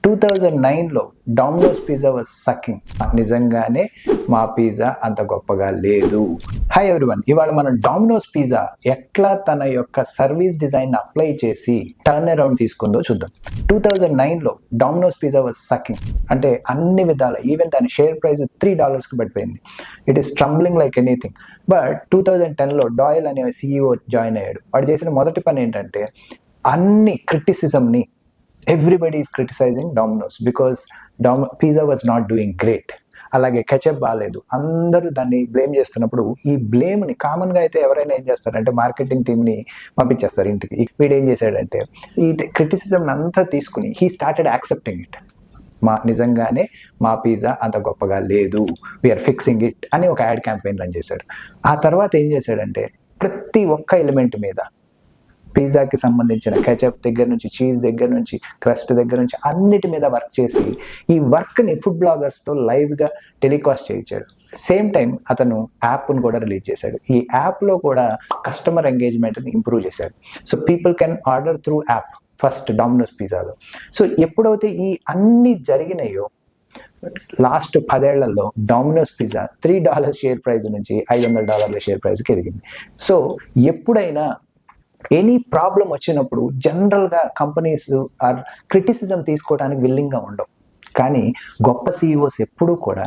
2009లో Domino's pizza was sucking. నిజంగానే మా pizza అంత గొప్పగా లేదు. హాయ్ ఎవ్రీవన్, ఇవాళ మనం డామినోస్ పిజ్జా ఎట్లా తన యొక్క సర్వీస్ డిజైన్ అప్లై చేసి టర్న్ అరౌండ్ తీసుకుందో చూద్దాం. 2009లో డామినోస్ పిజ్జా వాజ్ సకింగ్, అంటే అన్ని విధాల, ఈవెన్ దాని షేర్ ప్రైస్ $3కి పడిపోయింది. It is tumbling like anything. But 2010లో డాయల్ అనే CEO జాయిన్ అయ్యాడు. వాడు చేసిన మొదటి పని ఏంటంటే, అన్ని క్రిటిసిజంని, everybody is criticizing Domino's because pizza was not doing great. అలాగే కెచప్ బాగాలేదు, అందరూ దాన్ని బ్లేమ్ చేస్తున్నప్పుడు ఈ బ్లేమ్ని కామన్గా అయితే ఎవరైనా ఏం చేస్తారంటే మార్కెటింగ్ టీమ్ని పంపించేస్తారు ఇంటికి. వీడు ఏం చేశాడంటే ఈ క్రిటిసిజం అంతా తీసుకుని హీ స్టార్టెడ్ యాక్సెప్టింగ్ ఇట్. నిజంగానే మా పిజ్జా అంత గొప్పగా లేదు, వీఆర్ ఫిక్సింగ్ ఇట్ అని ఒక యాడ్ క్యాంపెయిన్ రన్ చేశాడు. ఆ తర్వాత ఏం చేశాడంటే ప్రతి ఒక్క ఎలిమెంట్ మీద, పిజ్జాకి సంబంధించిన కెచప్ దగ్గర నుంచి, చీజ్ దగ్గర నుంచి, క్రస్ట్ దగ్గర నుంచి అన్నిటి మీద వర్క్ చేసి ఈ వర్క్ని ఫుడ్ బ్లాగర్స్తో లైవ్గా టెలికాస్ట్ చేయించాడు. సేమ్ టైం అతను యాప్ను కూడా రిలీజ్ చేశాడు. ఈ యాప్లో కూడా కస్టమర్ ఎంగేజ్మెంట్ని ఇంప్రూవ్ చేశాడు. So people can order through app first Domino's పిజ్జాలో. సో ఎప్పుడైతే ఈ అన్ని జరిగినాయో, లాస్ట్ 10 ఏళ్లలో డామినోస్ పిజ్జా $3 షేర్ ప్రైస్ నుంచి $500 షేర్ ప్రైస్కి ఎదిగింది. సో ఎప్పుడైనా ఎనీ ప్రాబ్లం వచ్చినప్పుడు జనరల్గా కంపెనీస్ ఆర్ క్రిటిసిజం తీసుకోవడానికి విల్లింగ్గా ఉండవు. కానీ గొప్ప CEOs ఎప్పుడూ కూడా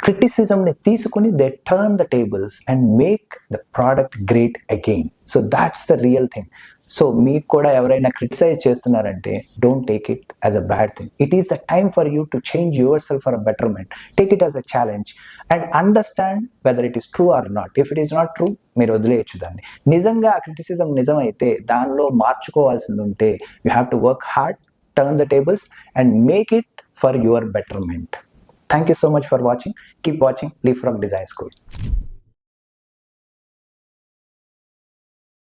క్రిటిసిజంని తీసుకుని they turn the tables and make the product great again. So that's the real thing. So మీకు కూడా ఎవరైనా క్రిటిసైజ్ చేస్తున్నారంటే don't take it as a bad thing. It is the time for you to change your self for a betterment. Take it as a challenge and understand whether it is true or not. If it is not true, మీరు వదిలేయచ్చు దాన్ని. నిజంగా ఆ criticism నిజమైతే, దానిలో మార్చుకోవాల్సింది ఉంటే, you have to work hard, turn the tables and make it for your betterment. Thank you so much for watching. Keep watching Leapfrog Design School.